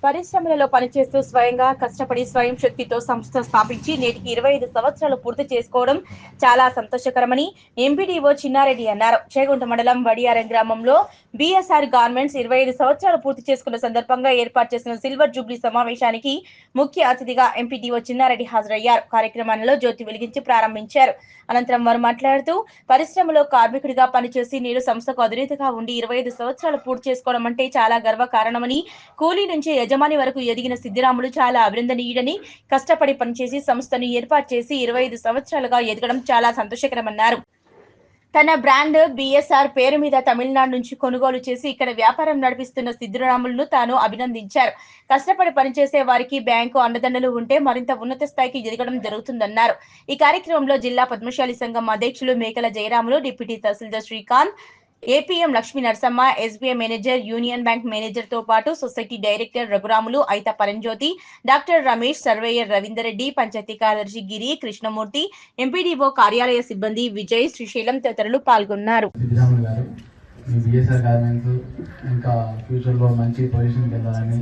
పరిశ్రమలలో పనిచేస్తూ స్వయంగా కష్టపడి స్వయం శక్తితో సంస్థ స్థాపించి నేటికి 25 సంవత్సరాలు పూర్తి చేసుకోవడం చాలా సంతోషకరమని ఎంపీడీఓ చిన్నారెడ్డి అన్నారు. చేగుంట మండలం వడియారం గ్రామంలో బీఎస్ఆర్ గార్మెంట్స్ 25 సంవత్సరాలు పూర్తి చేసుకున్న సందర్భంగా ఏర్పాటు చేసిన సిల్వర్ జూబ్లీ సమావేశానికి ముఖ్య అతిథిగా ఎంపీడీఓ చిన్నారెడ్డి హాజరయ్యారు. కార్యక్రమంలో జ్యోతి వెలిగించి ప్రారంభించారు. అనంతరం వారు మాట్లాడుతూ పరిశ్రమలో కార్మికుడిగా పనిచేసి నేడు సంస్థకు అధినేతగా ఉండి 25 సంవత్సరాలు పూర్తి చేసుకోవడం అంటే చాలా గర్వకారణమని, కూలీ నుంచి యజమాని వరకు ఎదిగిన సిద్దిరాములు చాలా అభినందనీయుడని, కష్టపడి పనిచేసి సంస్థను ఏర్పాటు చేసి 25 సంవత్సరాలుగా ఎదగడం చాలా సంతోషకరమన్నారు. తన బ్రాండ్ బీఎస్ఆర్ పేరు మీద తమిళనాడు నుంచి కొనుగోలు చేసి ఇక్కడ వ్యాపారం నడిపిస్తున్న సిద్దిరాములను తాను అభినందించారు. కష్టపడి పనిచేసే వారికి బ్యాంకు అండదండలు ఉంటే మరింత ఉన్నత స్థాయికి ఎదగడం జరుగుతుందన్నారు. ఈ కార్యక్రమంలో జిల్లా పద్మశాలి సంఘం అధ్యక్షులు Mekala Jayaramulu, deputy tahsildar Srikanth, APM Lakshmi Narasamma, SBI manager, union bank manager తో పాటు society director Raghuramulu, Aitha Paramjyothi, doctor Ramesh, surveyor Ravinder Reddy, panchayat కార్యదర్శి గిరి, కృష్ణమూర్తి, ఎంపీడీఓ కార్యాలయ సిబ్బంది విజయ్, శ్రీశైలం తదితరులు పాల్గొన్నారు. ఇంకా ఫ్యూచర్ లో మంచి పొజిషన్ వెళ్ళాలని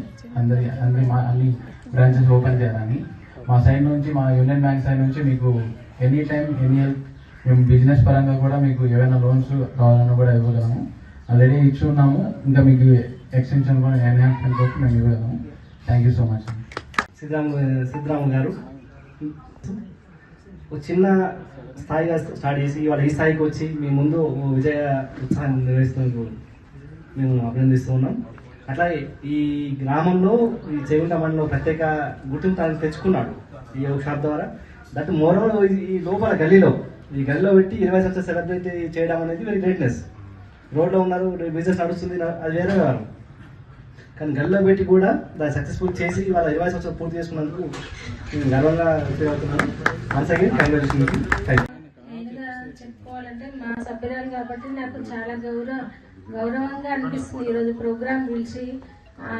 అన్ని బ్రాంచెస్ ఓపెన్ చేయాలని మా సైడ్ నుంచి, మా యూనియన్ బ్యాంక్ సైడ్ నుంచి మీకు ఎనీ టైం ఎనీ హెల్ప్ మేము బిజినెస్ పరంగా కూడా మీకు ఏమైనా లోన్స్ కావాలన్నా కూడా ఇవ్వగలము. ఆల్రెడీ ఇచ్చి ఉన్నాము. ఇంకా మీకు ఎక్స్టెన్షన్ కూడా ఎన్హాన్స్మెంట్ కోసం మేము ఇవ్వగలము. Thank you so much. Siddaramu garu ఒక చిన్న స్థాయిగా స్టార్ట్ చేసి ఇవాళ ఈ స్థాయికి వచ్చి మీ ముందు విజయ ఉత్సాహాన్ని నిర్వహిస్తున్నందుకు మేము అభినందిస్తూ ఉన్నాం. అట్లాగే ఈ గ్రామంలో ఈ చేగుంట మండలంలో ప్రత్యేక గుర్తింపు తెచ్చుకున్నాడు ఈ వర్క్ షాప్ ద్వారా. దట్ మోరో ఈ లోపల ఈ గల్లీలో పెట్టి 20 సంవత్సరాలు సెలబ్రేట్ చేయడం అనేది వెరీ గ్రేట్నెస్. రోడ్లో ఉన్నారు, బిజినెస్ నడుస్తుంది, అది వేరే వ్యవహారం. కానీ గల్లీలో పెట్టి కూడా దాన్ని సక్సెస్ఫుల్ చేసి వాళ్ళ 20 సంవత్సరాలు పూర్తి చేసుకున్నందుకు నేను గర్వంగా ఫీల్ అవుతున్నాను. Once again congratulations. చెప్పుకోవాలంటే మా సభ్యురాలు కాబట్టి నాకు చాలా గౌరవంగా అనిపిస్తుంది. ఈరోజు ప్రోగ్రామ్ పిలిచి,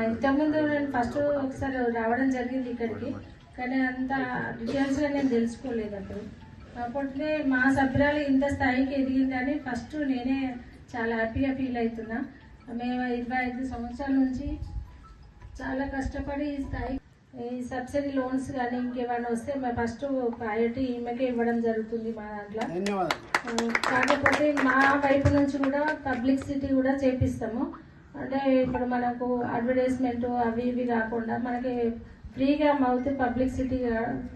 ఇంతకుముందు నేను ఫస్ట్ ఒకసారి రావడం జరిగింది ఇక్కడికి, కానీ అంత డీటెయిల్స్గా నేను తెలుసుకోలేదు అప్పుడు. కాకపోతే మా సభ్యురాలు ఇంత స్థాయికి ఎదిగిందని ఫస్ట్ నేనే చాలా హ్యాపీగా ఫీల్ అవుతున్నా. మేము 25 సంవత్సరాల నుంచి చాలా కష్టపడి ఈ స్థాయి, ఈ సబ్సిడీ లోన్స్ కానీ ఇంకేమైనా వస్తే మేము ఫస్ట్ ప్రయారిటీ ఈమెకే ఇవ్వడం జరుగుతుంది మా దాంట్లో. కాకపోతే మా వైపు నుంచి కూడా పబ్లిసిటీ కూడా చేపిస్తాము. అంటే ఇప్పుడు మనకు అడ్వర్టైజ్మెంట్ అవి ఇవి కాకుండా మనకి ఫ్రీగా మౌత్ పబ్లిసిటీ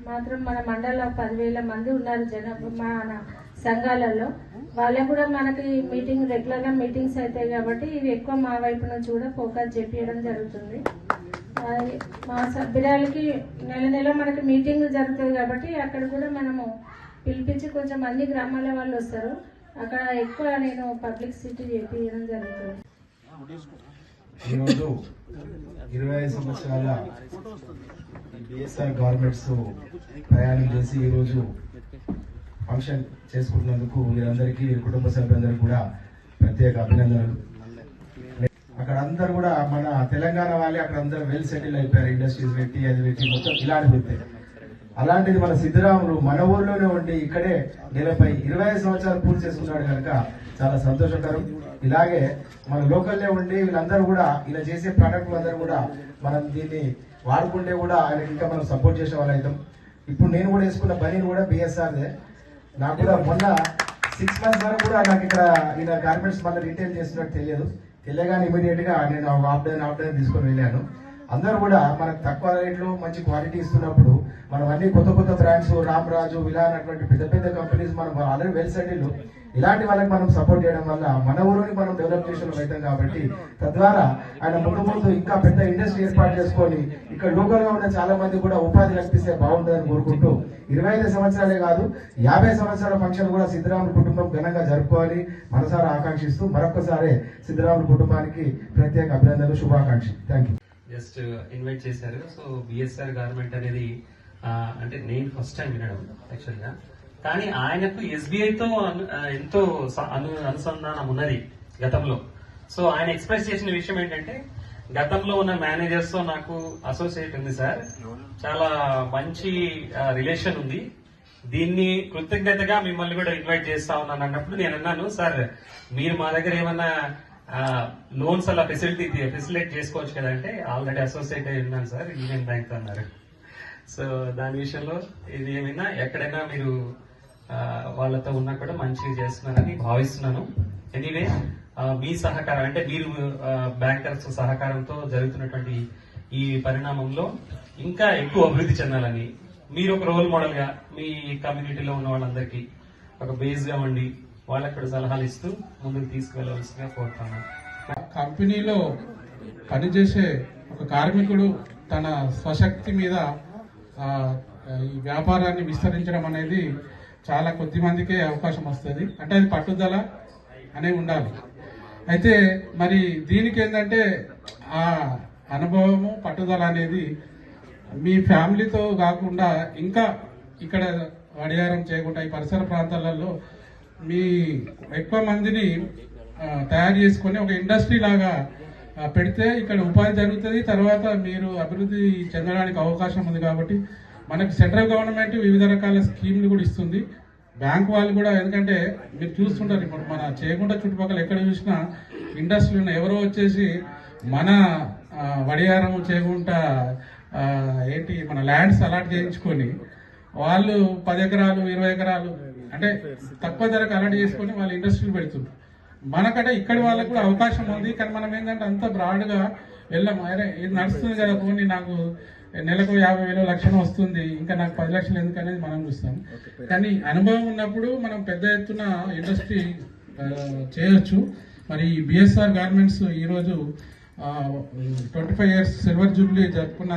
మాత్రం మన మండలంలో 10,000 మంది ఉన్నారు జనాభా మన సంఘాలలో. వాళ్ళకు కూడా మనకి రెగ్యులర్గా మీటింగ్స్ అవుతాయి కాబట్టి ఇవి ఎక్కువ మా వైపు నుంచి కూడా ఫోకస్ చేపించడం జరుగుతుంది. మా సభ్యురాలకి నెల మనకి మీటింగ్ జరుగుతుంది కాబట్టి అక్కడ కూడా మనము పిలిపించి కొంచెం అన్ని గ్రామాల వాళ్ళు వస్తారు, అక్కడ ఎక్కువ నేను పబ్లిసిటీ చేపించడం జరుగుతుంది. ఈరోజు 25 సంవత్సరాల బిఎస్ఆర్ గార్మెంట్స్ ప్రయాణం చేసి ఈరోజు ఫంక్షన్ చేసుకుంటున్నందుకు మీరందరికీ, కుటుంబ సభ్యులందరికీ కూడా ప్రత్యేక అభినందనలు. అక్కడ అందరు కూడా మన తెలంగాణ వాళ్ళే అక్కడ అందరూ వెల్ సెటిల్ అయిపోయారు. ఇండస్ట్రీస్ పెట్టి అది పెట్టి మొత్తం ఇలాంటి పెడతాయి. అలాంటిది మన సిద్ధరాములు మన ఊర్లోనే ఉండి ఇక్కడే నెలపై 25 సంవత్సరాలు పూర్తి చేసుకున్నాడు కనుక చాలా సంతోషకరం. ఇలాగే మన లోకల్లో ఉండి వీళ్ళందరూ కూడా ఇలా చేసే ప్రొడక్ట్లు అందరూ కూడా మనం దీన్ని వాడుకుంటే కూడా ఆయనకి ఇంకా మనం సపోర్ట్ చేసే వాళ్ళు అవుతాం. ఇప్పుడు నేను కూడా వేసుకున్న బనీని కూడా బిఎస్ఆర్దే. నాకు కూడా మొన్న 6 months వరకు కూడా నాకు ఇక్కడ ఈయన గార్మెంట్స్ మళ్ళీ రీటైల్ చేస్తున్నట్టు తెలియగానే ఇమీడియట్ గా నేను హాఫ్ డే తీసుకొని వెళ్ళాను. అందరూ కూడా మనకు తక్కువ రేట్లో మంచి క్వాలిటీ ఇస్తున్నప్పుడు మనం అన్ని కొత్త బ్రాండ్స్, రామరాజు ఇలా అన్నటువంటి పెద్ద కంపెనీస్ మనం ఆల్రెడీ వెల్ సెటిల్, ఇలాంటి వాళ్ళకి మనం సపోర్ట్ చేయడం వల్ల మన ఊరిని మనం డెవలప్ చేసిన అవుతాం. కాబట్టి తద్వారా ఆయన ముందు ఇంకా పెద్ద ఇండస్ట్రీ ఏర్పాటు చేసుకొని ఇక్కడ లోకల్ గా ఉన్న చాలా మంది కూడా ఉపాధి కల్పిస్తే బాగుంటుందని కోరుకుంటూ 25 సంవత్సరాలే కాదు 50 సంవత్సరాల ఫంక్షన్ కూడా సిద్ధరాముల కుటుంబం ఘనంగా జరుపుకోవాలి మనసారా ఆకాంక్షిస్తూ మరొకసారి సిద్ధరాముల కుటుంబానికి ప్రత్యేక అభినందనలు, శుభాకాంక్షలు. Thank you. జస్ట్ ఇన్వైట్ చేశారు. సో బిఎస్ఆర్ గార్మెంట్ అనేది అంటే నేను ఫస్ట్ టైం వినడం యాక్చువల్గా, కానీ ఆయనకు ఎస్బీఐతో ఎంతో అనుసంధానం ఉన్నది గతంలో. సో ఆయన ఎక్స్ప్రెస్ చేసిన విషయం ఏంటంటే, గతంలో ఉన్న మేనేజర్స్ తో నాకు అసోసియేట్ ఉంది సార్, చాలా మంచి రిలేషన్ ఉంది, దీన్ని కృతజ్ఞతగా మిమ్మల్ని కూడా ఇన్వైట్ చేస్తా ఉన్నాను అన్నప్పుడు నేను అన్నాను, సార్ మీరు మా దగ్గర ఏమన్నా లోన్స్ అలా ఫెసిలిటేట్ చేసుకోవచ్చు కదంటే ఆల్రెడీ అసోసియేట్ అయి ఉన్నాను సార్ యూనియన్ బ్యాంక్ అన్నారు. సో దాని విషయంలో ఇది ఏమైనా ఎక్కడైనా మీరు వాళ్ళతో ఉన్నా కూడా మంచిగా చేస్తున్నారని భావిస్తున్నాను. ఎనీవే మీ సహకారం అంటే మీరు బ్యాంకర్స్ సహకారంతో జరుగుతున్నటువంటి ఈ పరిణామంలో ఇంకా ఎక్కువ అభివృద్ధి చెందాలని మీరు ఒక రోల్ మోడల్ గా మీ కమ్యూనిటీలో ఉన్న వాళ్ళందరికీ ఒక బేస్ గా ఉండి వాళ్ళకి కూడా సలహాలు ఇస్తూ ముందుకు తీసుకువెళ్ళవలసిందిగా కోరుతున్నాను. కంపెనీలో పనిచేసే ఒక కార్మికుడు తన స్వశక్తి మీద ఈ వ్యాపారాన్ని విస్తరించడం అనేది చాలా కొద్ది మందికే అవకాశం వస్తుంది. అంటే అది పట్టుదల అనేవి ఉండాలి. అయితే మరి దీనికి ఏంటంటే ఆ అనుభవము పట్టుదల అనేది మీ ఫ్యామిలీతో కాకుండా ఇంకా ఇక్కడ వడియారం చేయకుండా ఈ పరిసర ప్రాంతాలలో మీ ఎక్కువ మందిని తయారు చేసుకొని ఒక ఇండస్ట్రీ లాగా పెడితే ఇక్కడ ఉపాధి జరుగుతుంది. తర్వాత మీరు అభివృద్ధి చెందడానికి అవకాశం ఉంది. కాబట్టి మనకి సెంట్రల్ గవర్నమెంట్ వివిధ రకాల స్కీమ్లు కూడా ఇస్తుంది. బ్యాంక్ వాళ్ళు కూడా, ఎందుకంటే మీరు చూస్తుంటారు ఇప్పుడు మన చేయకుండా చుట్టుపక్కల ఎక్కడ చూసినా ఇండస్ట్రీలు ఉన్నాయి. ఎవరో వచ్చేసి మన వడియారం చేయకుండా ఏంటి మన ల్యాండ్స్ అలాట్ చేయించుకొని వాళ్ళు 10 ఎకరాలు 20 ఎకరాలు అంటే తక్కువ ధరకు అలాట్ చేసుకొని వాళ్ళు ఇండస్ట్రీలు పెడుతున్నారు. మనకంటే ఇక్కడి వాళ్ళకు కూడా అవకాశం ఉంది. కానీ మనం ఏంటంటే అంత బ్రాడ్గా వెళ్ళాము. అరే ఇది నడుస్తుంది కదా, పోనీ నాకు నెలకు 50,000 లక్షలు వస్తుంది, ఇంకా నాకు 10 లక్షలు ఎందుకు అనేది మనం చూస్తాం. కానీ అనుభవం ఉన్నప్పుడు మనం పెద్ద ఎత్తున ఇండస్ట్రీ చేయొచ్చు. మరి బిఎస్ఆర్ గార్మెంట్స్ ఈరోజు 25 years సిల్వర్ జూబ్లీ జరుపుకున్న